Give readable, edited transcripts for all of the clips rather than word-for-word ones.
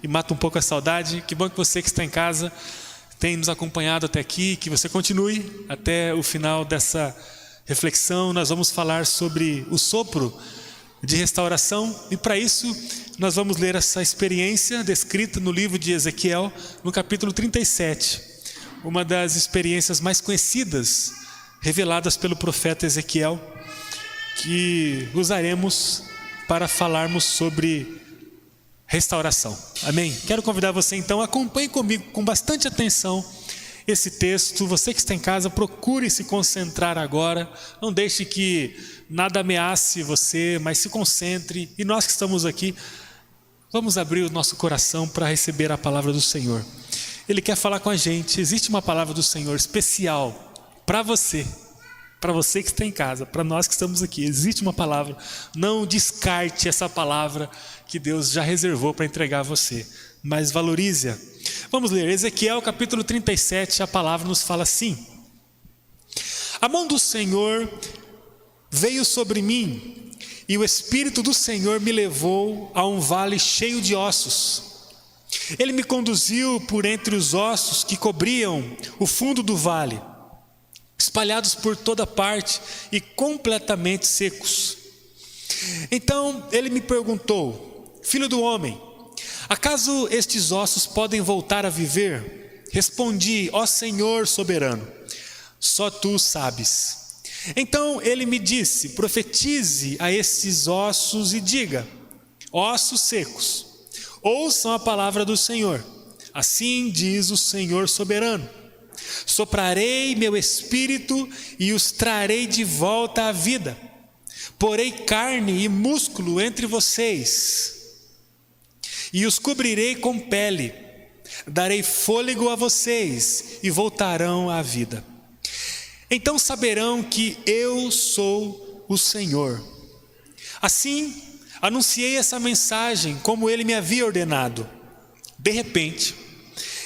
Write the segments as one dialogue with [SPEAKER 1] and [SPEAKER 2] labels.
[SPEAKER 1] e mata um pouco a saudade. Que bom que você que está em casa tem nos acompanhado até aqui, que você continue até o final dessa reflexão. Nós vamos falar sobre o sopro de restauração, e para isso nós vamos ler essa experiência descrita no livro de Ezequiel, no capítulo 37, uma das experiências mais conhecidas, reveladas pelo profeta Ezequiel, que usaremos para falarmos sobre restauração. Amém? Quero convidar você então, acompanhe comigo com bastante atenção esse texto. Você que está em casa, procure se concentrar agora, não deixe que nada ameace você, mas se concentre. E nós que estamos aqui, vamos abrir o nosso coração para receber a palavra do Senhor. Ele quer falar com a gente. Existe uma palavra do Senhor especial para você que está em casa, para nós que estamos aqui. Existe uma palavra. Não descarte essa palavra que Deus já reservou para entregar a você, mas valorize-a. Vamos ler Ezequiel capítulo 37, a palavra nos fala assim: a mão do Senhor veio sobre mim, e o Espírito do Senhor me levou a um vale cheio de ossos. Ele me conduziu por entre os ossos que cobriam o fundo do vale, espalhados por toda parte e completamente secos. Então ele me perguntou: filho do homem, acaso estes ossos podem voltar a viver? Respondi: ó Senhor soberano, só tu sabes. Então ele me disse: profetize a estes ossos e diga: ossos secos, ouçam a palavra do Senhor. Assim diz o Senhor soberano: soprarei meu espírito e os trarei de volta à vida. Porei carne e músculo entre vocês e os cobrirei com pele. Darei fôlego a vocês e voltarão à vida. Então saberão que eu sou o Senhor. Assim, anunciei essa mensagem como ele me havia ordenado. De repente,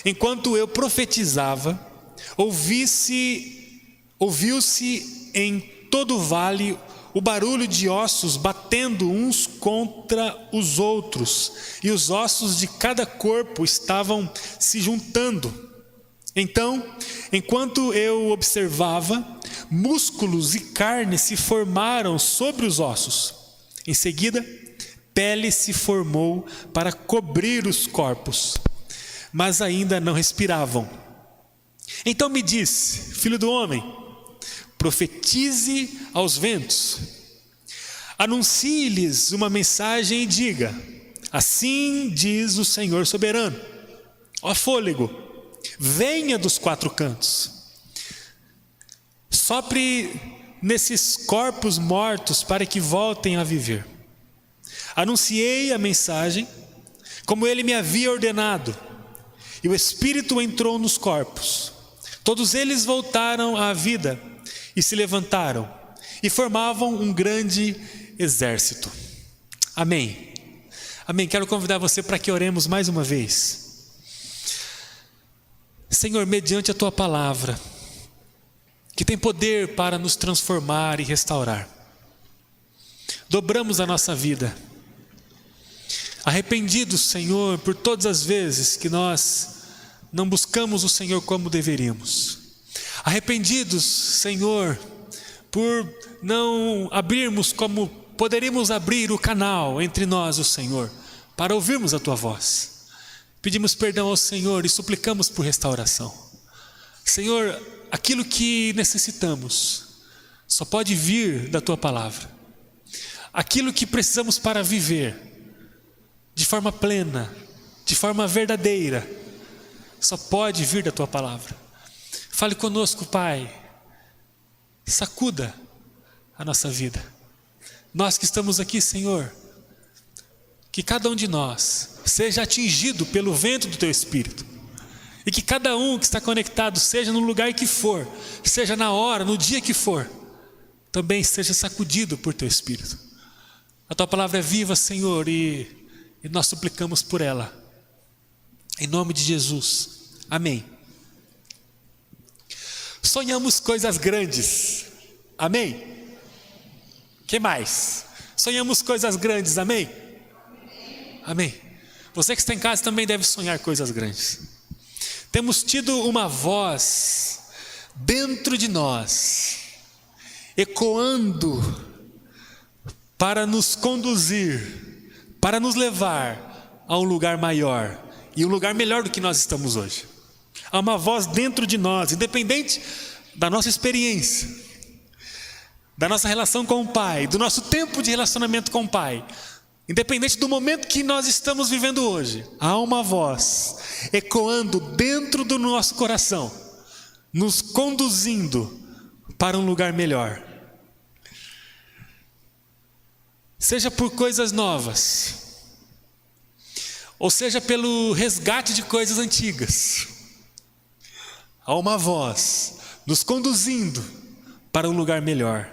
[SPEAKER 1] enquanto eu profetizava, ouviu-se em todo o vale o barulho de ossos batendo uns contra os outros, e os ossos de cada corpo estavam se juntando. Então, enquanto eu observava, músculos e carne se formaram sobre os ossos. Em seguida, pele se formou para cobrir os corpos, mas ainda não respiravam. Então me disse: filho do homem, profetize aos ventos, anuncie-lhes uma mensagem e diga: assim diz o Senhor soberano, ó fôlego, venha dos quatro cantos, sopre nesses corpos mortos para que voltem a viver. Anunciei a mensagem como ele me havia ordenado, e o Espírito entrou nos corpos. Todos eles voltaram à vida e se levantaram e formavam um grande exército. Amém. Amém. Quero convidar você para que oremos mais uma vez. Senhor, mediante a tua palavra, que tem poder para nos transformar e restaurar, dobramos a nossa vida, arrependidos, Senhor, por todas as vezes que nós não buscamos o Senhor como deveríamos. Arrependidos, Senhor, por não abrirmos como poderíamos abrir o canal entre nós, o Senhor, para ouvirmos a tua voz. Pedimos perdão ao Senhor e suplicamos por restauração. Senhor, aquilo que necessitamos só pode vir da tua palavra. Aquilo que precisamos para viver de forma plena, de forma verdadeira, só pode vir da tua palavra. Fale conosco, Pai. Sacuda a nossa vida. Nós que estamos aqui, Senhor, que cada um de nós seja atingido pelo vento do teu Espírito, e que cada um que está conectado, seja no lugar que for, seja na hora, no dia que for, também seja sacudido por teu Espírito. A tua palavra é viva, Senhor, e nós suplicamos por ela, em nome de Jesus, amém. Sonhamos coisas grandes, amém? Que mais? Sonhamos coisas grandes, amém? Amém. Você que está em casa também deve sonhar coisas grandes. Temos tido uma voz dentro de nós, ecoando para nos conduzir, para nos levar a um lugar maior e um lugar melhor do que nós estamos hoje. Há uma voz dentro de nós, independente da nossa experiência, da nossa relação com o Pai, do nosso tempo de relacionamento com o Pai, independente do momento que nós estamos vivendo hoje, há uma voz ecoando dentro do nosso coração, nos conduzindo para um lugar melhor. Seja por coisas novas, ou seja pelo resgate de coisas antigas, há uma voz nos conduzindo para um lugar melhor.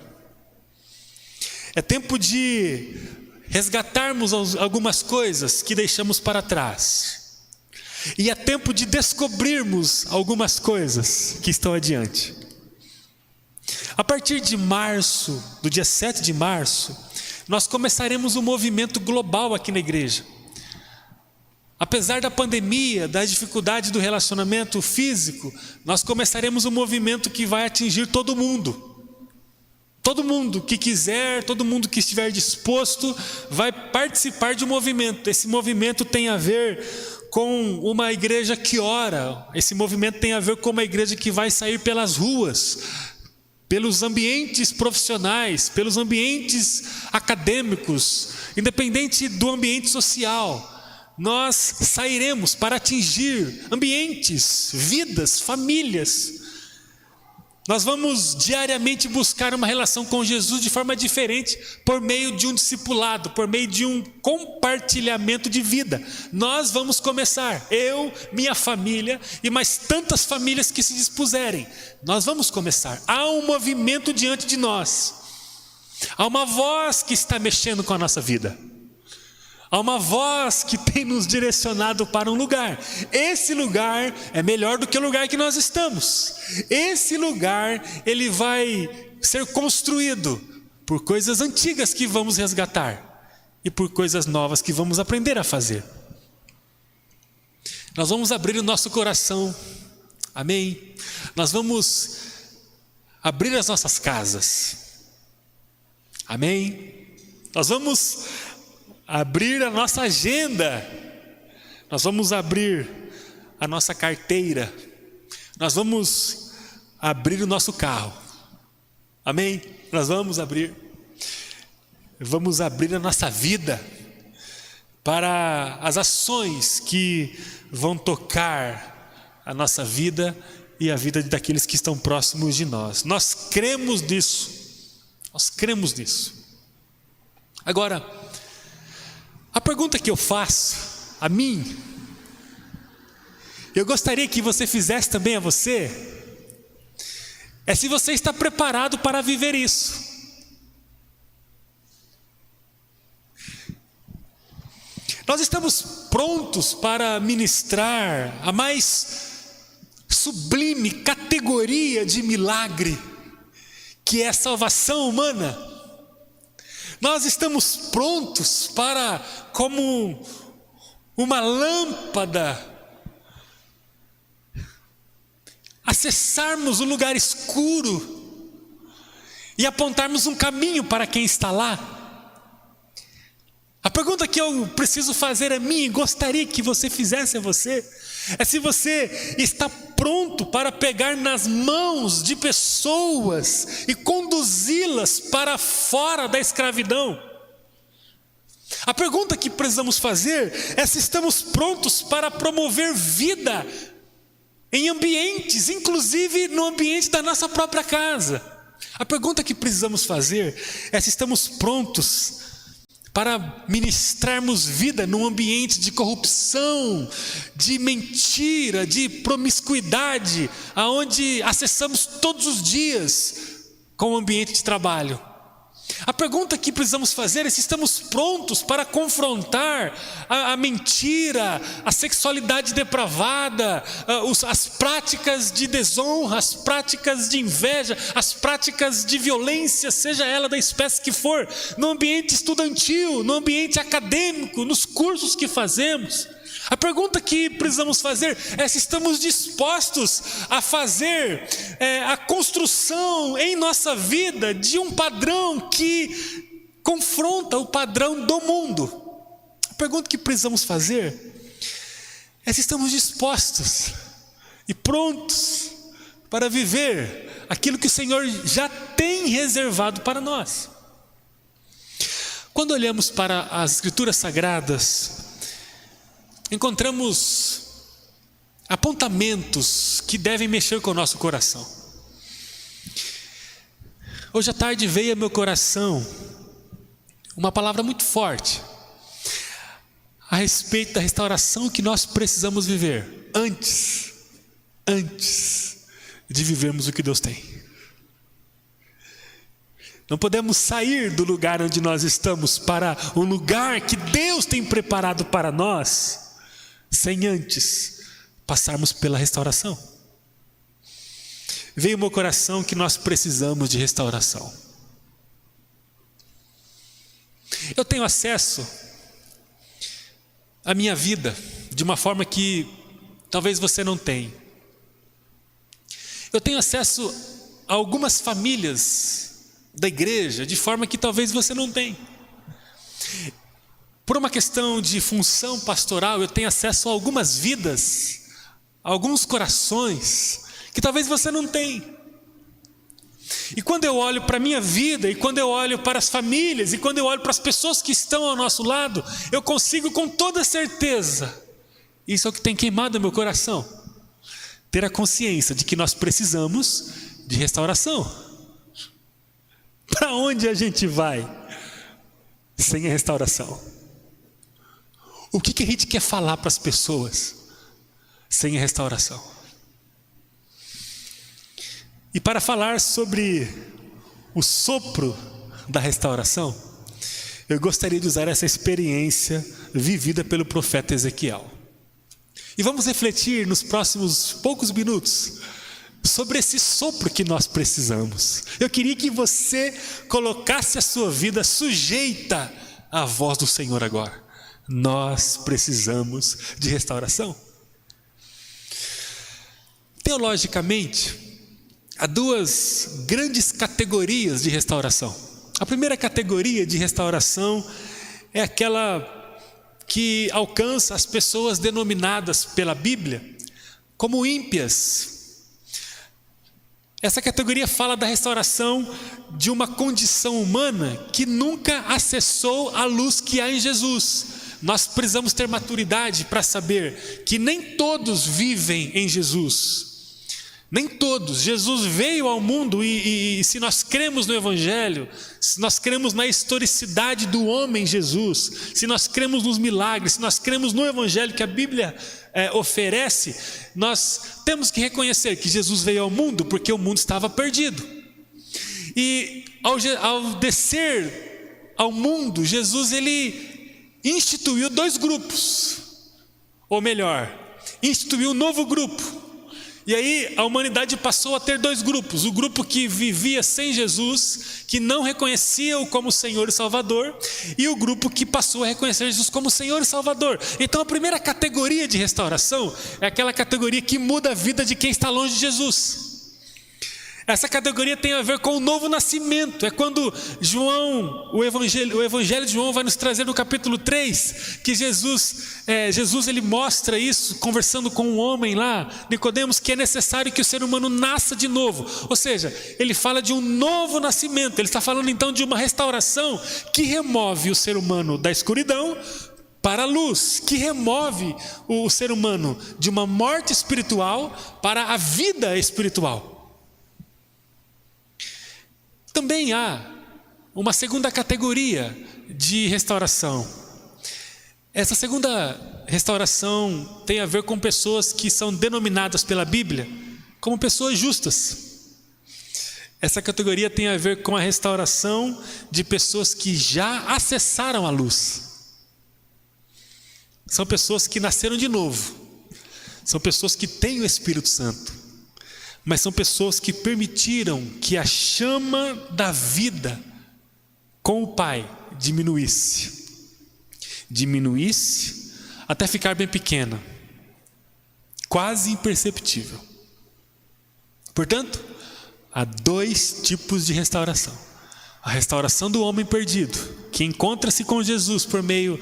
[SPEAKER 1] É tempo de resgatarmos algumas coisas que deixamos para trás, e é tempo de descobrirmos algumas coisas que estão adiante. A partir de março, do dia 7 de março, nós começaremos um movimento global aqui na igreja. Apesar da pandemia, das dificuldades do relacionamento físico, nós começaremos um movimento que vai atingir todo mundo. Todo mundo que quiser, todo mundo que estiver disposto, vai participar de um movimento. Esse movimento tem a ver com uma igreja que ora. Esse movimento tem a ver com uma igreja que vai sair pelas ruas, pelos ambientes profissionais, pelos ambientes acadêmicos, independente do ambiente social. Nós sairemos para atingir ambientes, vidas, famílias. Nós vamos diariamente buscar uma relação com Jesus de forma diferente, por meio de um discipulado, por meio de um compartilhamento de vida. Nós vamos começar, eu, minha família e mais tantas famílias que se dispuserem. Nós vamos começar. Há um movimento diante de nós. Há uma voz que está mexendo com a nossa vida. Há uma voz que tem nos direcionado para um lugar. Esse lugar é melhor do que o lugar que nós estamos. Esse lugar, ele vai ser construído por coisas antigas que vamos resgatar e por coisas novas que vamos aprender a fazer. Nós vamos abrir o nosso coração, amém? Nós vamos abrir as nossas casas, amém? Nós vamos abrir a nossa agenda, nós vamos abrir a nossa carteira, nós vamos abrir o nosso carro, amém? Nós vamos abrir a nossa vida para as ações que vão tocar a nossa vida e a vida daqueles que estão próximos de nós. Nós cremos nisso, Agora, a pergunta que eu faço a mim, eu gostaria que você fizesse também a você, é se você está preparado para viver isso. Nós estamos prontos para ministrar a mais sublime categoria de milagre, que é a salvação humana. Nós estamos prontos para, como uma lâmpada, acessarmos o lugar escuro e apontarmos um caminho para quem está lá. A pergunta que eu preciso fazer a mim, e gostaria que você fizesse a você, é se você está pronto para pegar nas mãos de pessoas e conduzi-las para fora da escravidão. A pergunta que precisamos fazer é se estamos prontos para promover vida em ambientes, inclusive no ambiente da nossa própria casa. A pergunta que precisamos fazer é se estamos prontos para ministrarmos vida num ambiente de corrupção, de mentira, de promiscuidade, aonde acessamos todos os dias com o ambiente de trabalho. A pergunta que precisamos fazer é se estamos prontos para confrontar a mentira, a sexualidade depravada, as práticas de desonra, as práticas de inveja, as práticas de violência, seja ela da espécie que for, no ambiente estudantil, no ambiente acadêmico, nos cursos que fazemos. A pergunta que precisamos fazer é se estamos dispostos a fazer a construção em nossa vida de um padrão que confronta o padrão do mundo. A pergunta que precisamos fazer é se estamos dispostos e prontos para viver aquilo que o Senhor já tem reservado para nós. Quando olhamos para as Escrituras Sagradas, encontramos apontamentos que devem mexer com o nosso coração. Hoje à tarde veio ao meu coração uma palavra muito forte a respeito da restauração que nós precisamos viver antes de vivermos o que Deus tem. Não podemos sair do lugar onde nós estamos para um lugar que Deus tem preparado para nós sem antes passarmos pela restauração. Veio ao meu coração que nós precisamos de restauração. Eu tenho acesso à minha vida de uma forma que talvez você não tenha. Eu tenho acesso a algumas famílias da igreja de forma que talvez você não tenha. Por uma questão de função pastoral, eu tenho acesso a algumas vidas, a alguns corações que talvez você não tenha. E quando eu olho para a minha vida, e quando eu olho para as famílias, e quando eu olho para as pessoas que estão ao nosso lado, eu consigo com toda certeza, isso é o que tem queimado no meu coração, ter a consciência de que nós precisamos de restauração. Para onde a gente vai sem a restauração? O que a gente quer falar para as pessoas sem a restauração? E para falar sobre o sopro da restauração, eu gostaria de usar essa experiência vivida pelo profeta Ezequiel. E vamos refletir nos próximos poucos minutos sobre esse sopro que nós precisamos. Eu queria que você colocasse a sua vida sujeita à voz do Senhor agora. Nós precisamos de restauração. Teologicamente, há duas grandes categorias de restauração. A primeira categoria de restauração é aquela que alcança as pessoas denominadas pela Bíblia como ímpias. Essa categoria fala da restauração de uma condição humana que nunca acessou a luz que há em Jesus. Nós precisamos ter maturidade para saber que nem todos vivem em Jesus. Nem todos. Jesus veio ao mundo e se nós cremos no Evangelho, se nós cremos na historicidade do homem Jesus, se nós cremos nos milagres, se nós cremos no Evangelho que a Bíblia oferece, nós temos que reconhecer que Jesus veio ao mundo porque o mundo estava perdido. E ao descer ao mundo, Jesus ele instituiu dois grupos, ou melhor, instituiu um novo grupo. E aí a humanidade passou a ter dois grupos: o grupo que vivia sem Jesus, que não reconhecia-o como Senhor e Salvador, e o grupo que passou a reconhecer Jesus como Senhor e Salvador. Então a primeira categoria de restauração é aquela categoria que muda a vida de quem está longe de Jesus. Essa categoria tem a ver com o novo nascimento. É quando o Evangelho de João vai nos trazer no capítulo 3, que Jesus ele mostra isso, conversando com um homem lá, Nicodemos, que é necessário que o ser humano nasça de novo. Ou seja, ele fala de um novo nascimento. Ele está falando então de uma restauração que remove o ser humano da escuridão para a luz, que remove o ser humano de uma morte espiritual para a vida espiritual. Também há uma segunda categoria de restauração. Essa segunda restauração tem a ver com pessoas que são denominadas pela Bíblia como pessoas justas. Essa categoria tem a ver com a restauração de pessoas que já acessaram a luz. São pessoas que nasceram de novo. São pessoas que têm o Espírito Santo. Mas são pessoas que permitiram que a chama da vida com o Pai diminuísse até ficar bem pequena, quase imperceptível. Portanto, há 2 tipos de restauração: a restauração do homem perdido, que encontra-se com Jesus por meio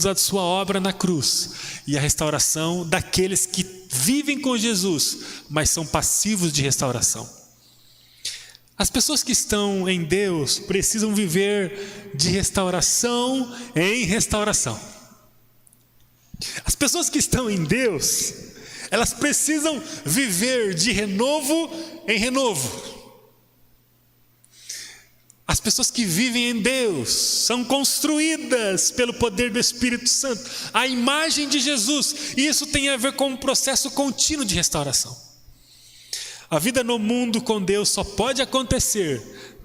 [SPEAKER 1] da sua obra na cruz, e a restauração daqueles que vivem com Jesus, mas são passivos de restauração. As pessoas que estão em Deus precisam viver de restauração em restauração. As pessoas que estão em Deus, elas precisam viver de renovo em renovo. As pessoas que vivem em Deus são construídas pelo poder do Espírito Santo, a imagem de Jesus, e isso tem a ver com um processo contínuo de restauração. A vida no mundo com Deus só pode acontecer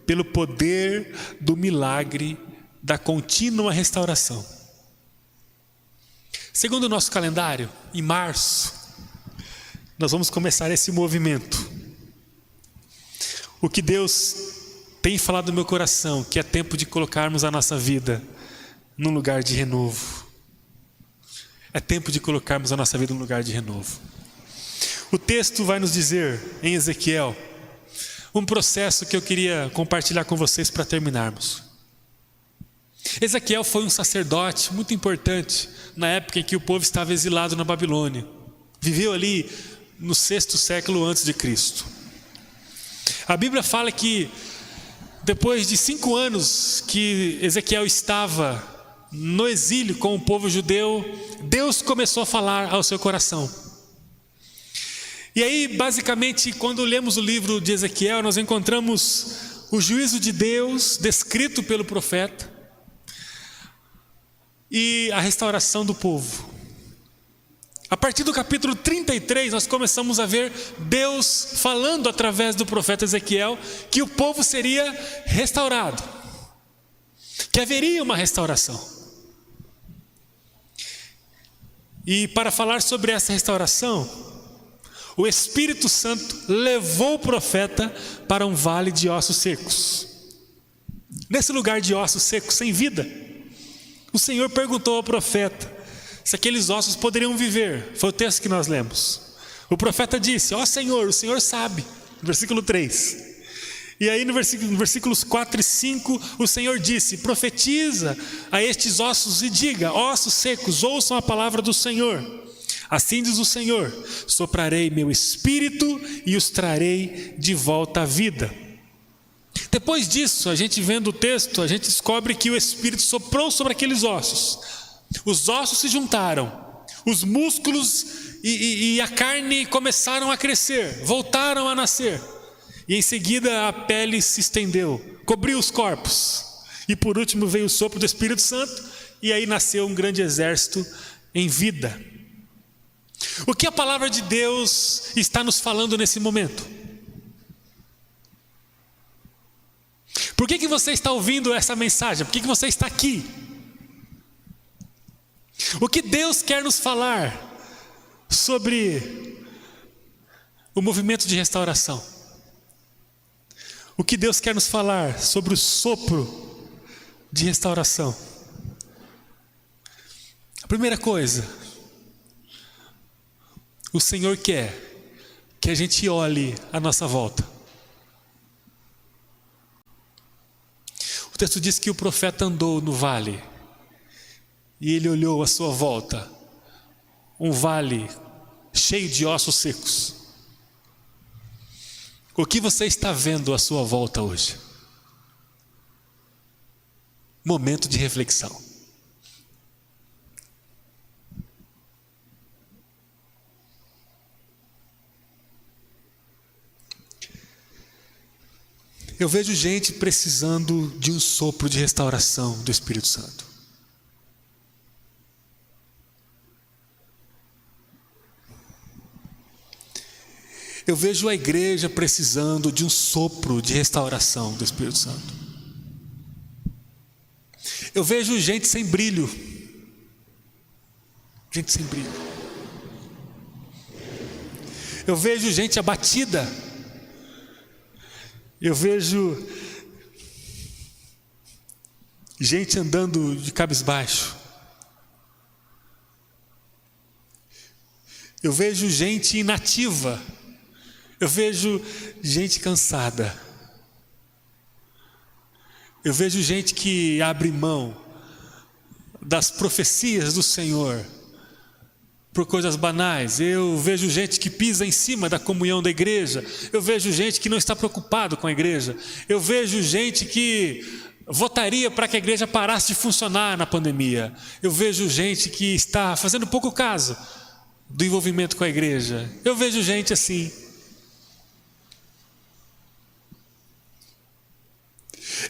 [SPEAKER 1] pelo poder do milagre da contínua restauração. Segundo o nosso calendário, em março, nós vamos começar esse movimento. O que Deus tem falado no meu coração, que é tempo de colocarmos a nossa vida num lugar de renovo. É tempo de colocarmos a nossa vida num lugar de renovo. O texto vai nos dizer, em Ezequiel, um processo que eu queria compartilhar com vocês para terminarmos. Ezequiel foi um sacerdote muito importante na época em que o povo estava exilado na Babilônia. Viveu ali no 6º século antes de Cristo. A Bíblia fala que depois de 5 anos que Ezequiel estava no exílio com o povo judeu, Deus começou a falar ao seu coração. E aí, basicamente, quando lemos o livro de Ezequiel, nós encontramos o juízo de Deus descrito pelo profeta e a restauração do povo. A partir do capítulo 33, nós começamos a ver Deus falando através do profeta Ezequiel que o povo seria restaurado, que haveria uma restauração. E para falar sobre essa restauração, o Espírito Santo levou o profeta para um vale de ossos secos. Nesse lugar de ossos secos, sem vida, o Senhor perguntou ao profeta se aqueles ossos poderiam viver. Foi o texto que nós lemos. O profeta disse: ó Senhor, o Senhor sabe. Versículo 3. E aí no versículos 4 e 5, o Senhor disse: profetiza a estes ossos e diga: ossos secos, ouçam a palavra do Senhor. Assim diz o Senhor: soprarei meu espírito e os trarei de volta à vida. Depois disso, a gente vendo o texto, a gente descobre que o Espírito soprou sobre aqueles ossos. Os ossos se juntaram, os músculos e a carne começaram a crescer, voltaram a nascer. E em seguida a pele se estendeu, cobriu os corpos. E por último veio o sopro do Espírito Santo, e aí nasceu um grande exército em vida. O que a palavra de Deus está nos falando nesse momento? Por que você está ouvindo essa mensagem? Por que você está aqui? O que Deus quer nos falar sobre o movimento de restauração? O que Deus quer nos falar sobre o sopro de restauração? A primeira coisa, o Senhor quer que a gente olhe à nossa volta. O texto diz que o profeta andou no vale e ele olhou à sua volta, um vale cheio de ossos secos. O que você está vendo à sua volta hoje? Momento de reflexão. Eu vejo gente precisando de um sopro de restauração do Espírito Santo. Eu vejo a igreja precisando de um sopro de restauração do Espírito Santo. Eu vejo gente sem brilho. Gente sem brilho. Eu vejo gente abatida. Eu vejo gente andando de cabisbaixo. Eu vejo gente inativa. Eu vejo gente cansada. Eu vejo gente que abre mão das profecias do Senhor por coisas banais. Eu vejo gente que pisa em cima da comunhão da igreja. Eu vejo gente que não está preocupado com a igreja. Eu vejo gente que votaria para que a igreja parasse de funcionar na pandemia. Eu vejo gente que está fazendo pouco caso do envolvimento com a igreja. Eu vejo gente assim.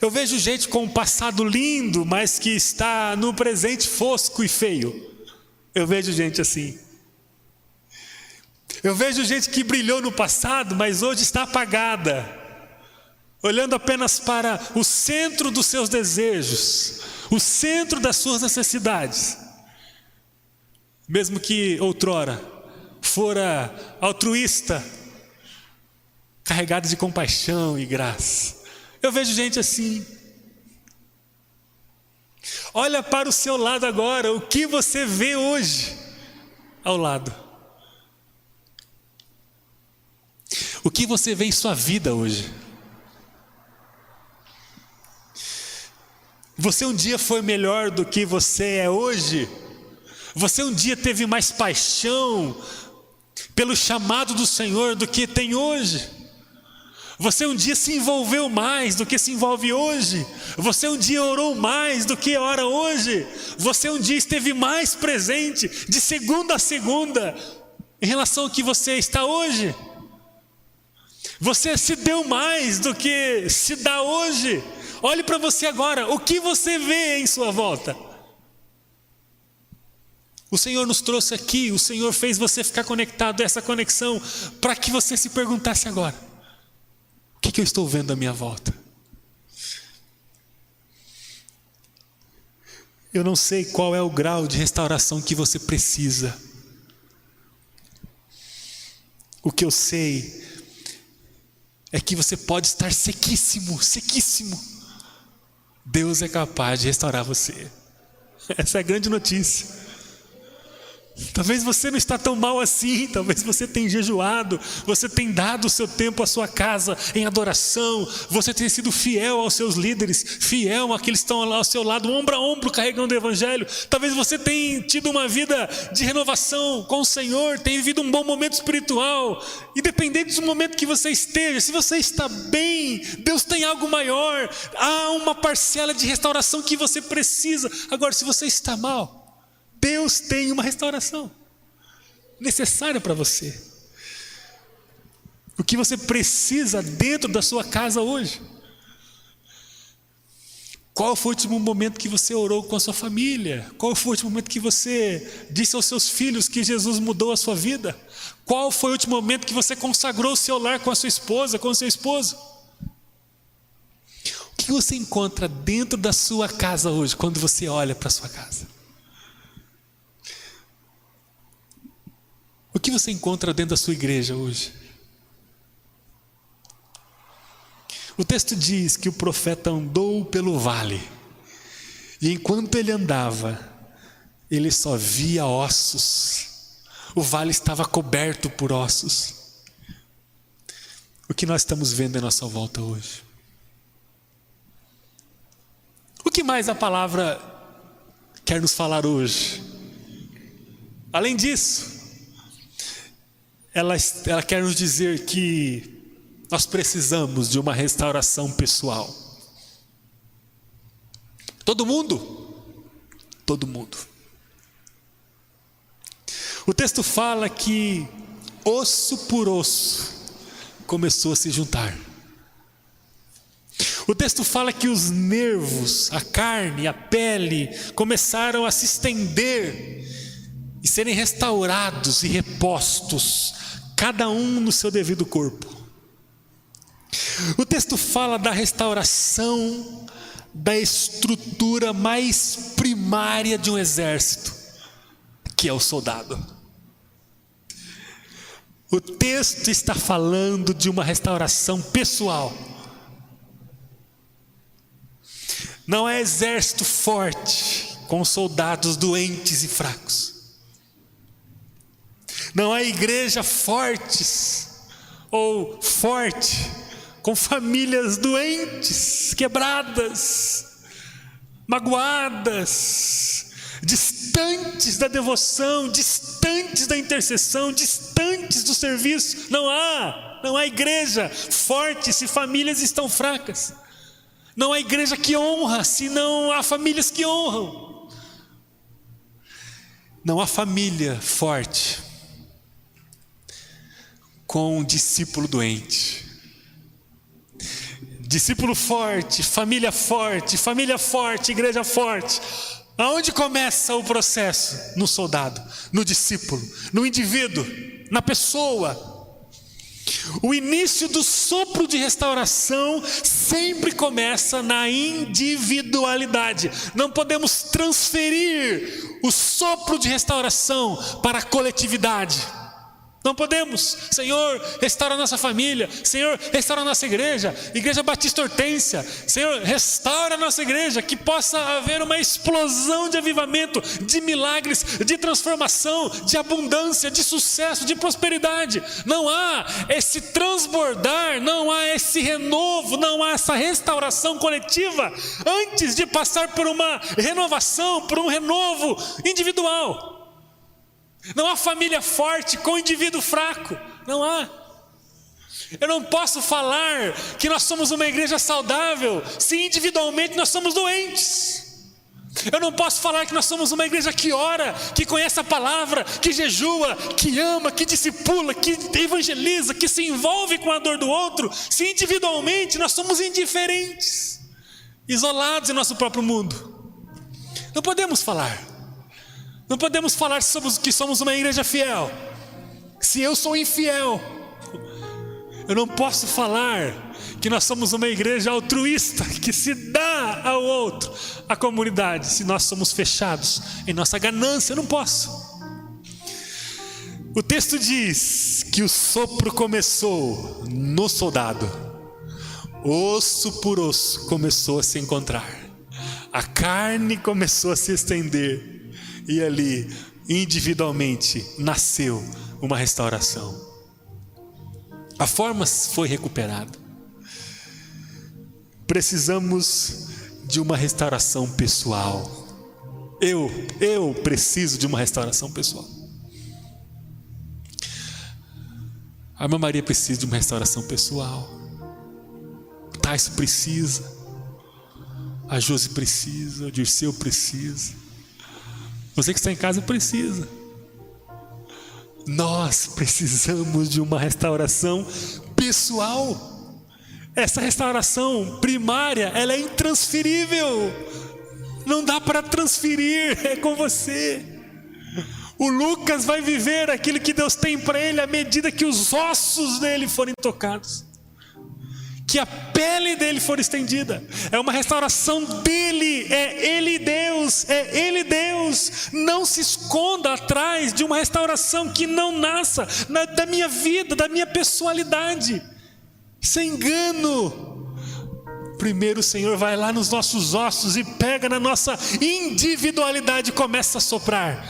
[SPEAKER 1] Eu vejo gente com um passado lindo, mas que está no presente fosco e feio. Eu vejo gente assim. Eu vejo gente que brilhou no passado, mas hoje está apagada, olhando apenas para o centro dos seus desejos, o centro das suas necessidades. Mesmo que outrora fora altruísta, carregado de compaixão e graça. Eu vejo gente assim. Olha para o seu lado agora, o que você vê hoje ao lado? O que você vê em sua vida hoje? Você um dia foi melhor do que você é hoje? Você um dia teve mais paixão pelo chamado do Senhor do que tem hoje? Você um dia se envolveu mais do que se envolve hoje? Você um dia orou mais do que ora hoje? Você um dia esteve mais presente de segunda a segunda em relação ao que você está hoje? Você se deu mais do que se dá hoje? Olhe para você agora, o que você vê em sua volta? O Senhor nos trouxe aqui, o Senhor fez você ficar conectado a essa conexão para que você se perguntasse agora: o que eu estou vendo à minha volta? Eu não sei qual é o grau de restauração que você precisa. O que eu sei é que você pode estar sequíssimo, sequíssimo. Deus é capaz de restaurar você. Essa é a grande notícia. Talvez você não está tão mal assim, talvez você tenha jejuado, você tem dado o seu tempo à sua casa em adoração, você tem sido fiel aos seus líderes, fiel àqueles que estão lá ao seu lado, ombro a ombro carregando o evangelho. Talvez você tenha tido uma vida de renovação com o Senhor, tenha vivido um bom momento espiritual. Independente do momento que você esteja, se você está bem, Deus tem algo maior, há uma parcela de restauração que você precisa. Agora, se você está mal, Deus tem uma restauração necessária para você. O que você precisa dentro da sua casa hoje? Qual foi o último momento que você orou com a sua família? Qual foi o último momento que você disse aos seus filhos que Jesus mudou a sua vida? Qual foi o último momento que você consagrou o seu lar com a sua esposa, com o seu esposo? O que você encontra dentro da sua casa hoje, quando você olha para a sua casa? O que você encontra dentro da sua igreja hoje? O texto diz que o profeta andou pelo vale, e enquanto ele andava, ele só via ossos. O vale estava coberto por ossos. O que nós estamos vendo à nossa volta hoje? O que mais a palavra quer nos falar hoje? Além disso, ela quer nos dizer que nós precisamos de uma restauração pessoal. Todo mundo? Todo mundo. O texto fala que osso por osso começou a se juntar. O texto fala que os nervos, a carne, a pele começaram a se estender e serem restaurados e repostos, cada um no seu devido corpo. O texto fala da restauração da estrutura mais primária de um exército, que é o soldado. O texto está falando de uma restauração pessoal. Não é exército forte com soldados doentes e fracos. Não há igreja fortes ou forte com famílias doentes, quebradas, magoadas, distantes da devoção, distantes da intercessão, distantes do serviço. Não há igreja forte se famílias estão fracas. Não há igreja que honra se não há famílias que honram. Não há família forte com um discípulo doente. Discípulo forte, família forte, igreja forte. Aonde começa o processo? No soldado, no discípulo, no indivíduo, na pessoa. O início do sopro de restauração sempre começa na individualidade. Não podemos transferir o sopro de restauração para a coletividade. Não podemos. Senhor, restaura a nossa família. Senhor, restaura a nossa igreja, Igreja Batista Hortência. Senhor, restaura a nossa igreja, que possa haver uma explosão de avivamento, de milagres, de transformação, de abundância, de sucesso, de prosperidade. Não há esse transbordar, não há esse renovo, não há essa restauração coletiva antes de passar por uma renovação, por um renovo individual. Não há família forte com indivíduo fraco. Não há. Eu não posso falar que nós somos uma igreja saudável se individualmente nós somos doentes. Eu não posso falar que nós somos uma igreja que ora, que conhece a palavra, que jejua, que ama, que discipula, que evangeliza, que se envolve com a dor do outro, se individualmente nós somos indiferentes, isolados em nosso próprio mundo. Não podemos falar. Não podemos falar que somos uma igreja fiel se eu sou infiel. Eu não posso falar que nós somos uma igreja altruísta, que se dá ao outro, à comunidade, se nós somos fechados em nossa ganância. Eu não posso. O texto diz que o sopro começou no soldado. Osso por osso começou a se encontrar. A carne começou a se estender. E ali, individualmente, nasceu uma restauração. A forma foi recuperada. Precisamos de uma restauração pessoal. Eu preciso de uma restauração pessoal. A irmã Maria precisa de uma restauração pessoal. Tais precisa. A Josi precisa. O Dirceu precisa. Você que está em casa precisa. Nós precisamos de uma restauração pessoal. Essa restauração primária, ela é intransferível. Não dá para transferir, é com você. O Lucas vai viver aquilo que Deus tem para ele à medida que os ossos dele forem tocados, que a pele dele for estendida. É uma restauração dele, é Ele Deus, é Ele Deus. Não se esconda atrás de uma restauração que não nasça da minha vida, da minha pessoalidade. Isso é engano. Primeiro o Senhor vai lá nos nossos ossos e pega na nossa individualidade e começa a soprar.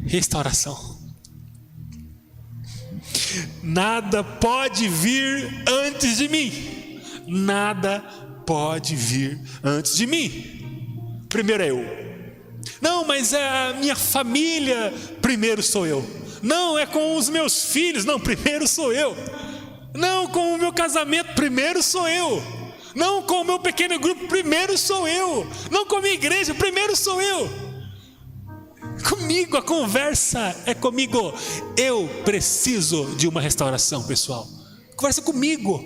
[SPEAKER 1] Restauração. Nada pode vir antes de mim. Nada pode vir antes de mim. Primeiro é eu. Não, mas é a minha família. Primeiro sou eu. Não, é com os meus filhos. Não, primeiro sou eu. Não, com o meu casamento. Primeiro sou eu. Não, com o meu pequeno grupo. Primeiro sou eu. Não, com a minha igreja. Primeiro sou eu. Comigo, a conversa é comigo. Eu preciso de uma restauração pessoal. Conversa comigo.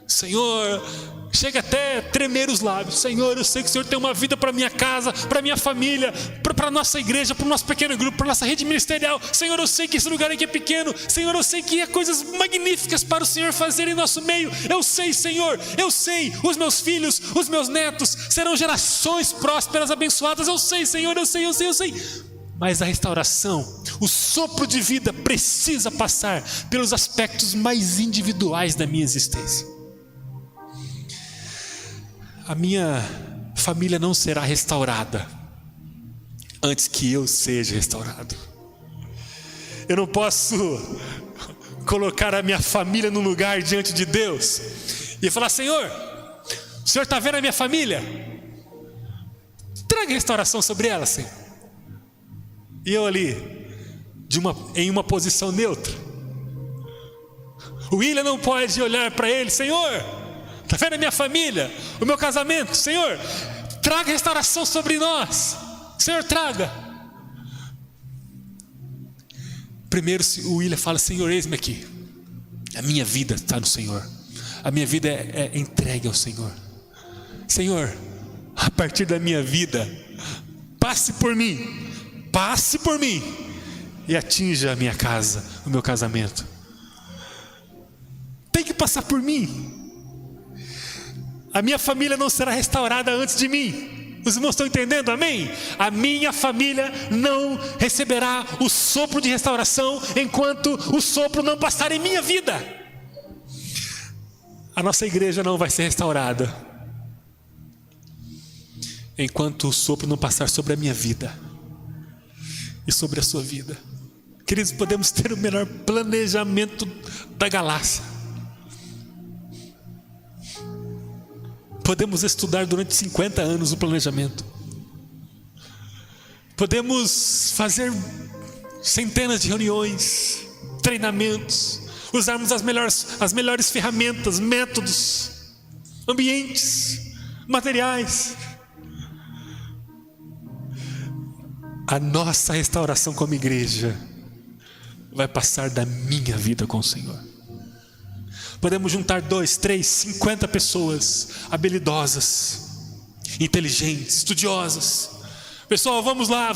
[SPEAKER 1] Senhor, chega até a tremer os lábios. Senhor, eu sei que o Senhor tem uma vida para minha casa, para minha família, para a nossa igreja, para o nosso pequeno grupo, para a nossa rede ministerial. Senhor, eu sei que esse lugar aqui é pequeno. Senhor, eu sei que há coisas magníficas para o Senhor fazer em nosso meio. Eu sei, Senhor, eu sei. Os meus filhos, os meus netos serão gerações prósperas, abençoadas. Eu sei, Senhor, eu sei. Mas a restauração, o sopro de vida precisa passar pelos aspectos mais individuais da minha existência. A minha família não será restaurada antes que eu seja restaurado. eu não posso colocar a minha família no lugar diante de Deus e falar: Senhor, o Senhor está vendo a minha família? Traga restauração sobre ela, Senhor. E eu ali, em uma posição neutra. O William não pode olhar para ele: Senhor, está vendo a minha família, o meu casamento? Senhor, traga restauração sobre nós. Senhor, traga. Primeiro o William fala: Senhor, eis-me aqui. A minha vida está no Senhor. A minha vida é entregue ao Senhor. Senhor, a partir da minha vida, passe por mim e atinja a minha casa, o meu casamento. Tem que passar por mim. A minha família não será restaurada antes de mim. Os irmãos estão entendendo? Amém? A minha família não receberá o sopro de restauração enquanto o sopro não passar em minha vida. A nossa igreja não vai ser restaurada enquanto o sopro não passar sobre a minha vida e sobre a sua vida. Queridos, podemos ter o melhor planejamento da galáxia. Podemos estudar durante 50 anos o planejamento. Podemos fazer centenas de reuniões, treinamentos, usarmos as melhores ferramentas, métodos, ambientes, materiais. A nossa restauração como igreja vai passar da minha vida com o Senhor. Podemos juntar 2, 3, 50 pessoas habilidosas, inteligentes, estudiosas. Pessoal, vamos lá,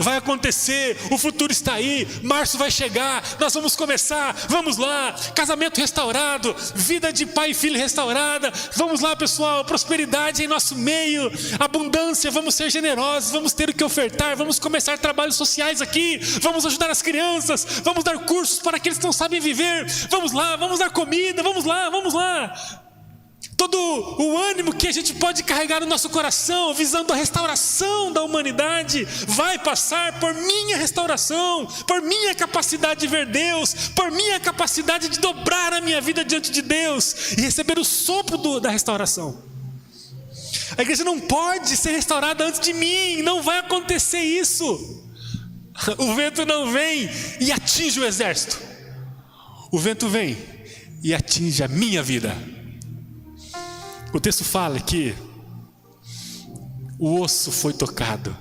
[SPEAKER 1] vai acontecer, o futuro está aí, março vai chegar, nós vamos começar, vamos lá, casamento restaurado, vida de pai e filho restaurada, vamos lá, pessoal, prosperidade em nosso meio, abundância, vamos ser generosos, vamos ter o que ofertar, vamos começar trabalhos sociais aqui, vamos ajudar as crianças, vamos dar cursos para aqueles que não sabem viver, vamos lá, vamos dar comida, vamos lá. Todo o ânimo que a gente pode carregar no nosso coração, visando a restauração da humanidade, vai passar por minha restauração, por minha capacidade de ver Deus, por minha capacidade de dobrar a minha vida diante de Deus e receber o sopro da restauração. A igreja não pode ser restaurada antes de mim, não vai acontecer isso. O vento não vem e atinge o exército. O vento vem e atinge a minha vida. O texto fala que o osso foi tocado,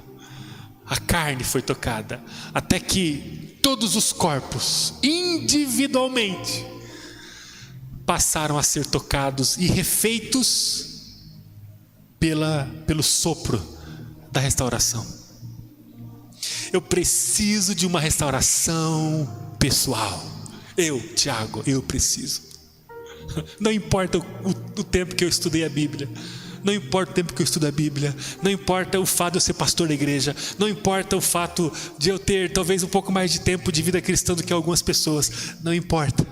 [SPEAKER 1] a carne foi tocada, até que todos os corpos, individualmente, passaram a ser tocados e refeitos pelo sopro da restauração. Eu preciso de uma restauração pessoal. Tiago, eu preciso. Não importa o tempo que eu estudei a Bíblia, não importa o tempo que eu estudo a Bíblia, não importa o fato de eu ser pastor da igreja, não importa o fato de eu ter talvez um pouco mais de tempo de vida cristã do que algumas pessoas, não importa.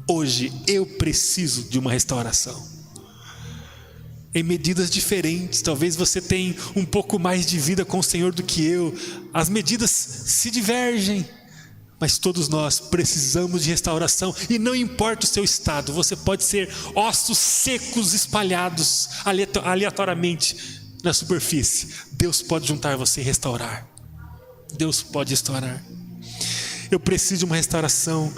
[SPEAKER 1] Hoje eu preciso de uma restauração em medidas diferentes. Talvez você tenha um pouco mais de vida com o Senhor do que eu, as medidas se divergem, mas todos nós precisamos de restauração. E não importa o seu estado, você pode ser ossos secos espalhados aleatoriamente na superfície. Deus pode juntar você e restaurar. Deus pode restaurar. Eu preciso de uma restauração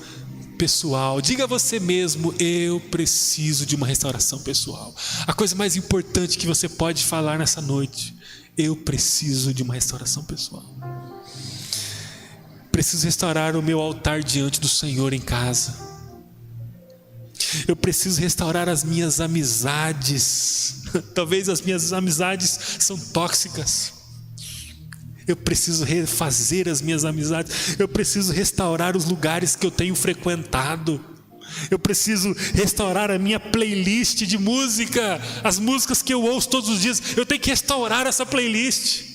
[SPEAKER 1] pessoal. Diga a você mesmo: eu preciso de uma restauração pessoal. A coisa mais importante que você pode falar nessa noite: eu preciso de uma restauração pessoal. Preciso restaurar o meu altar diante do Senhor em casa. Eu preciso restaurar as minhas amizades. Talvez as minhas amizades são tóxicas. Eu preciso refazer as minhas amizades. Eu preciso restaurar os lugares que eu tenho frequentado. Eu preciso restaurar a minha playlist de música, as músicas que eu ouço todos os dias. Eu tenho que restaurar essa playlist.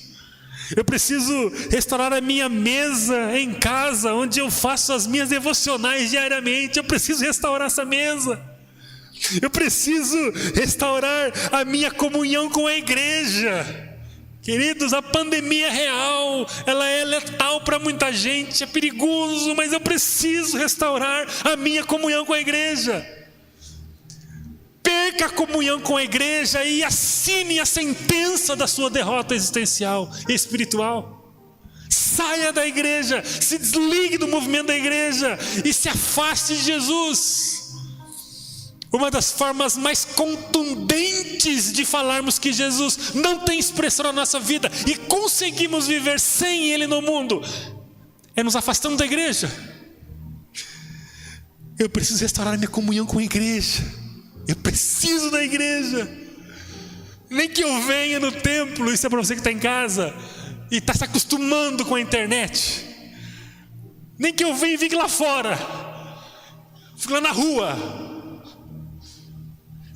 [SPEAKER 1] Eu preciso restaurar a minha mesa em casa, onde eu faço as minhas devocionais diariamente. Eu preciso restaurar essa mesa. Eu preciso restaurar a minha comunhão com a igreja. Queridos, a pandemia é real, ela é letal para muita gente, é perigoso, mas eu preciso restaurar a minha comunhão com a igreja. Perca a comunhão com a igreja e assine a sentença da sua derrota existencial e espiritual. Saia da igreja, se desligue do movimento da igreja e se afaste de Jesus. Uma das formas mais contundentes de falarmos que Jesus não tem expressão na nossa vida e conseguimos viver sem Ele no mundo é nos afastando da igreja. Eu preciso restaurar a minha comunhão com a igreja. Eu preciso da igreja. Nem que eu venha no templo, isso é para você que está em casa e está se acostumando com a internet. Nem que eu venha e fique lá fora, fique lá na rua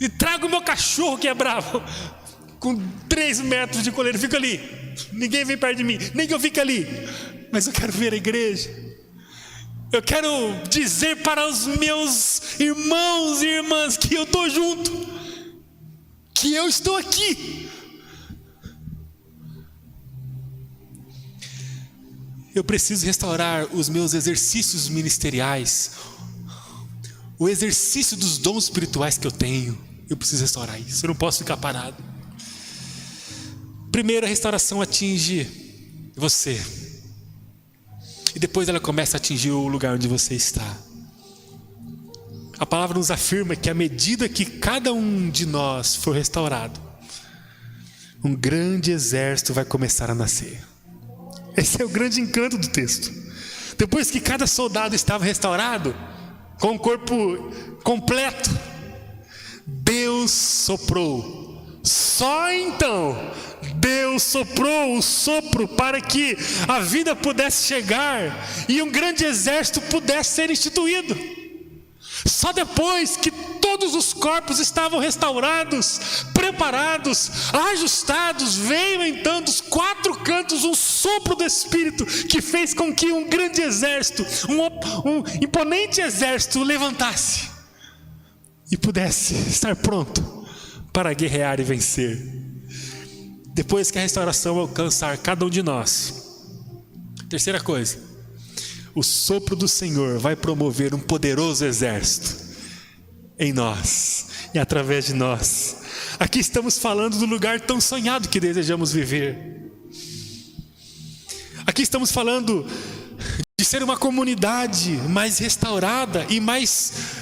[SPEAKER 1] e trago o meu cachorro que é bravo, com 3 metros de coleira, fica ali, ninguém vem perto de mim, nem que eu fique ali, mas eu quero ver a igreja. Eu quero dizer para os meus irmãos e irmãs que eu estou junto, que eu estou aqui. Eu preciso restaurar os meus exercícios ministeriais, o exercício dos dons espirituais que eu tenho. Eu preciso restaurar isso, eu não posso ficar parado. Primeiro, a restauração atinge você, e depois ela começa a atingir o lugar onde você está. A palavra nos afirma que à medida que cada um de nós for restaurado, um grande exército vai começar a nascer. Esse é o grande encanto do texto. Depois que cada soldado estava restaurado, com o corpo completo, Deus soprou. Só então Deus soprou o sopro para que a vida pudesse chegar e um grande exército pudesse ser instituído. Só depois que todos os corpos estavam restaurados, preparados, ajustados, veio então dos 4 cantos um sopro do Espírito que fez com que um grande exército, um imponente exército levantasse e pudesse estar pronto para guerrear e vencer. Depois que a restauração alcançar cada um de nós, terceira coisa, o sopro do Senhor vai promover um poderoso exército em nós e através de nós. Aqui estamos falando do lugar tão sonhado que desejamos viver. Aqui estamos falando de ser uma comunidade mais restaurada e mais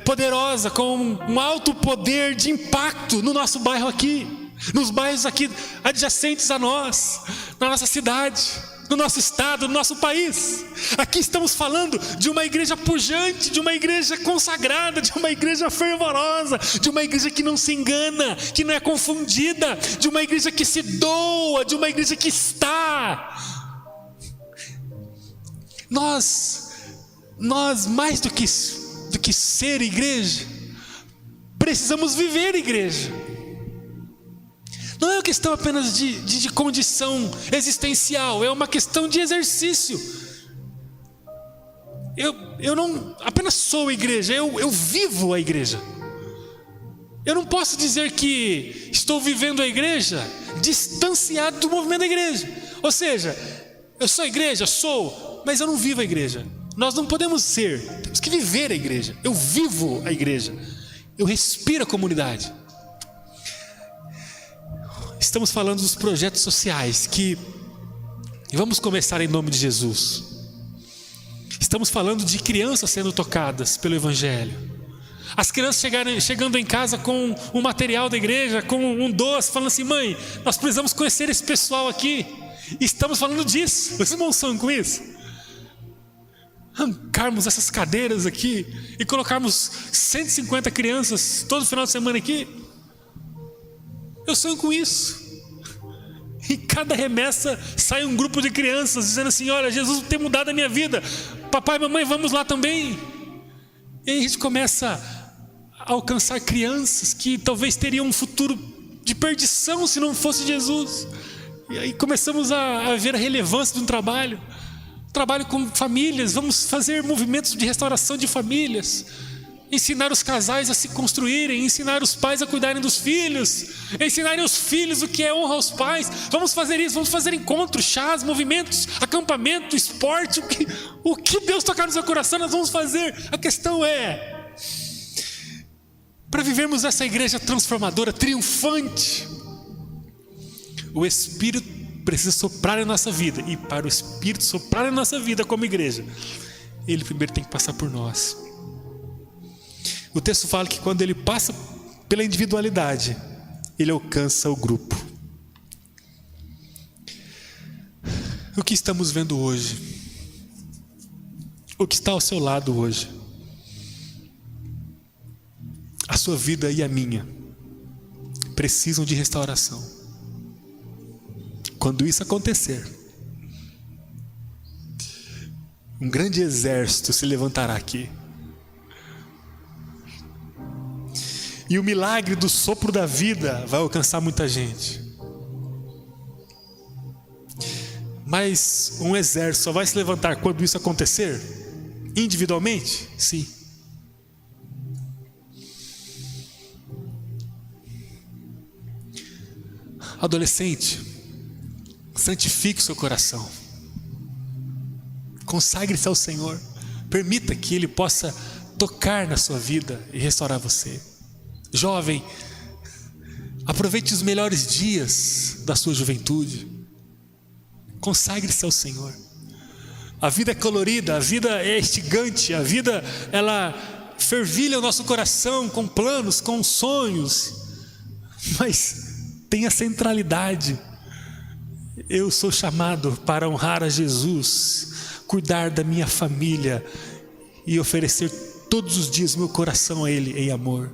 [SPEAKER 1] poderosa, com um alto poder de impacto no nosso bairro aqui, nos bairros aqui adjacentes a nós, na nossa cidade, no nosso estado, no nosso país. Aqui estamos falando de uma igreja pujante, de uma igreja consagrada, de uma igreja fervorosa, de uma igreja que não se engana, que não é confundida, de uma igreja que se doa, de uma igreja que está. Nós mais do que ser igreja, precisamos viver igreja. Não é uma questão apenas de condição existencial, é uma questão de exercício. Eu não apenas sou igreja, eu vivo a igreja. Eu não posso dizer que estou vivendo a igreja distanciado do movimento da igreja. Ou seja, eu sou igreja, sou, mas eu não vivo a igreja. Nós não podemos ser, temos que viver a igreja. Eu vivo a igreja, eu respiro a comunidade. Estamos falando dos projetos sociais e vamos começar em nome de Jesus. Estamos falando de crianças sendo tocadas pelo Evangelho. As crianças chegando em casa com um material da igreja, com um doce, falando assim: mãe, nós precisamos conhecer esse pessoal aqui. E estamos falando disso. Os irmãos sonham com isso? Arrancarmos essas cadeiras aqui e colocarmos 150 crianças todo final de semana aqui. Eu sonho com isso. E cada remessa sai um grupo de crianças dizendo assim: olha, Jesus tem mudado a minha vida. Papai e mamãe, vamos lá também. E aí a gente começa a alcançar crianças que talvez teriam um futuro de perdição se não fosse Jesus. E aí começamos a ver a relevância de um trabalho com famílias. Vamos fazer movimentos de restauração de famílias. ensinar os casais a se construírem, ensinar os pais a cuidarem dos filhos, ensinarem os filhos o que é honra aos pais. Vamos fazer isso, vamos fazer encontros, chás, movimentos, acampamento, esporte, o que Deus tocar no seu coração nós vamos fazer. A questão é, para vivermos essa igreja transformadora, triunfante, o Espírito precisa soprar em nossa vida, e para o Espírito soprar em nossa vida como igreja, Ele primeiro tem que passar por nós. O texto fala que quando Ele passa pela individualidade, Ele alcança o grupo. O que estamos vendo hoje? O que está ao seu lado hoje? A sua vida e a minha precisam de restauração. Quando isso acontecer, um grande exército se levantará aqui. E o milagre do sopro da vida vai alcançar muita gente. Mas um exército só vai se levantar quando isso acontecer? Individualmente? Sim. Adolescente, santifique o seu coração. Consagre-se ao Senhor. Permita que Ele possa tocar na sua vida e restaurar você. Jovem, aproveite os melhores dias da sua juventude. Consagre-se ao Senhor. A vida é colorida, a vida é instigante, a vida, ela fervilha o nosso coração com planos, com sonhos, mas tenha centralidade. Eu sou chamado para honrar a Jesus, cuidar da minha família e oferecer todos os dias meu coração a Ele em amor.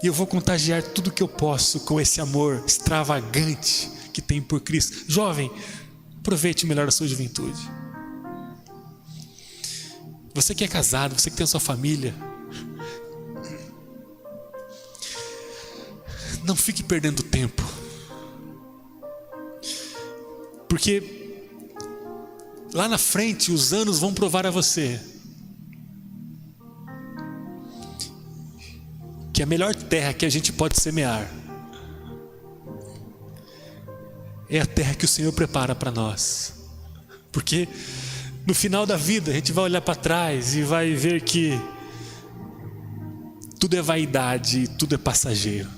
[SPEAKER 1] E eu vou contagiar tudo que eu posso com esse amor extravagante que tem por Cristo. Jovem, aproveite melhor a sua juventude. Você que é casado, você que tem a sua família, não fique perdendo tempo, porque lá na frente os anos vão provar a você que a melhor terra que a gente pode semear é a terra que o Senhor prepara para nós. Porque no final da vida a gente vai olhar para trás e vai ver que tudo é vaidade, tudo é passageiro.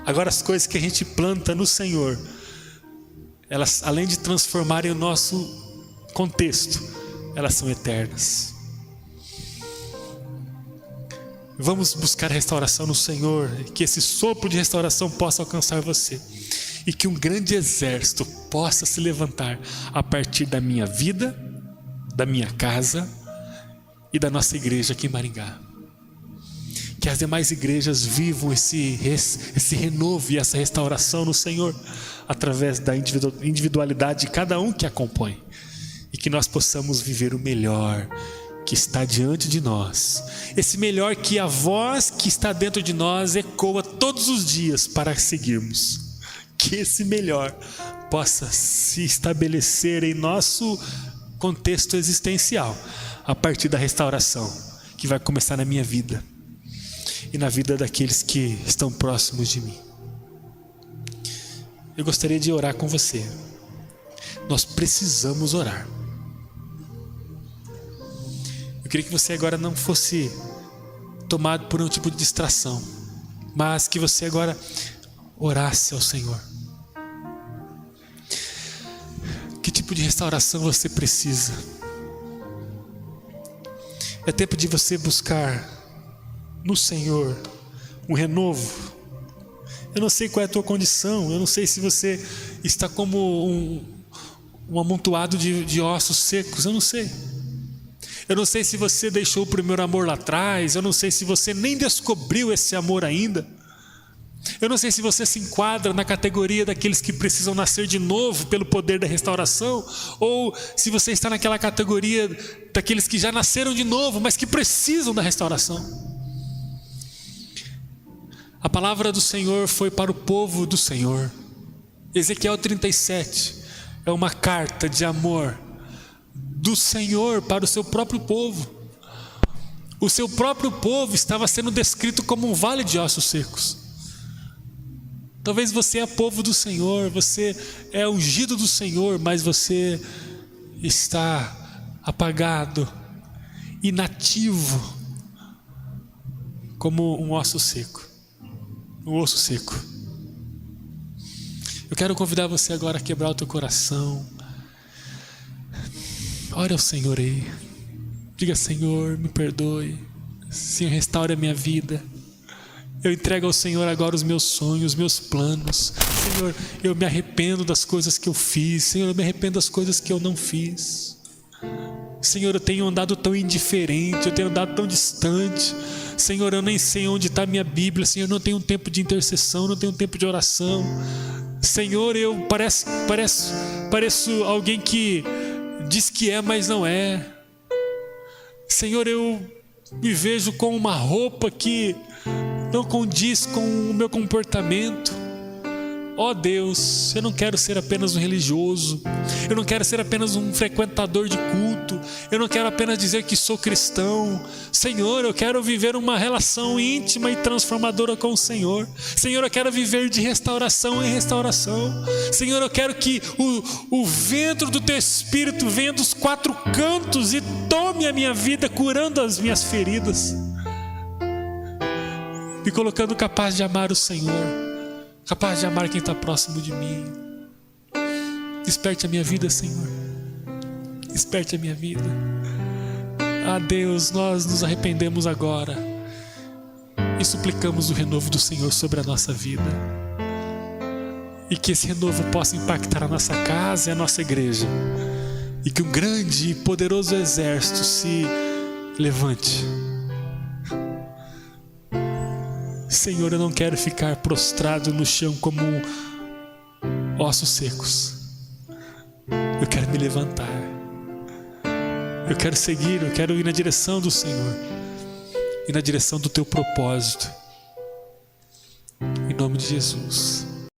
[SPEAKER 1] Agora as coisas que a gente planta no Senhor, elas, além de transformarem o nosso contexto, elas são eternas. Vamos buscar restauração no Senhor, que esse sopro de restauração possa alcançar você, e que um grande exército possa se levantar a partir da minha vida, da minha casa e da nossa igreja aqui em Maringá. Que as demais igrejas vivam esse renovo e essa restauração no Senhor, através da individualidade de cada um que acompanha, e que nós possamos viver o melhor que está diante de nós, esse melhor que a voz que está dentro de nós ecoa todos os dias para seguirmos. Que esse melhor possa se estabelecer em nosso contexto existencial, a partir da restauração que vai começar na minha vida e na vida daqueles que estão próximos de mim. Eu gostaria de orar com você. Nós precisamos orar. Eu queria que você agora não fosse tomado por um tipo de distração, mas que você agora orasse ao Senhor. Que tipo de restauração você precisa? É tempo de você buscar no Senhor um renovo. Eu não sei qual é a tua condição, eu não sei se você está como um amontoado de ossos secos, eu não sei. Eu não sei se você deixou o primeiro amor lá atrás, eu não sei se você nem descobriu esse amor ainda. Eu não sei se você se enquadra na categoria daqueles que precisam nascer de novo pelo poder da restauração, ou se você está naquela categoria daqueles que já nasceram de novo, mas que precisam da restauração. A palavra do Senhor foi para o povo do Senhor. Ezequiel 37 é uma carta de amor do Senhor para o seu próprio povo. O seu próprio povo estava sendo descrito como um vale de ossos secos. Talvez você é povo do Senhor, você é ungido do Senhor, mas você está apagado, inativo, como um osso seco. Um osso seco. Eu quero convidar você agora a quebrar o teu coração. Ore ao Senhor aí. Diga: Senhor, me perdoe. Senhor, restaure a minha vida. Eu entrego ao Senhor agora os meus sonhos, os meus planos. Senhor, eu me arrependo das coisas que eu fiz. Senhor, eu me arrependo das coisas que eu não fiz. Senhor, eu tenho andado tão indiferente, eu tenho andado tão distante. Senhor, eu nem sei onde está a minha Bíblia. Senhor, eu não tenho tempo de intercessão, não tenho tempo de oração. Senhor, eu pareço alguém que diz que é, mas não é. Senhor, eu me vejo com uma roupa que não condiz com o meu comportamento. Ó Deus, eu não quero ser apenas um religioso, eu não quero ser apenas um frequentador de culto, eu não quero apenas dizer que sou cristão. Senhor, eu quero viver uma relação íntima e transformadora com o Senhor. Senhor, eu quero viver de restauração em restauração. Senhor, eu quero que o vento do Teu Espírito venha dos quatro cantos e tome a minha vida, curando as minhas feridas, me colocando capaz de amar o Senhor, capaz de amar quem está próximo de mim. Desperte a minha vida, Senhor. Desperte a minha vida. Ah, Deus, nós nos arrependemos agora e suplicamos o renovo do Senhor sobre a nossa vida. E que esse renovo possa impactar a nossa casa e a nossa igreja. E que um grande e poderoso exército se levante. Senhor, eu não quero ficar prostrado no chão como ossos secos. Eu quero me levantar. Eu quero seguir, eu quero ir na direção do Senhor e na direção do Teu propósito. Em nome de Jesus.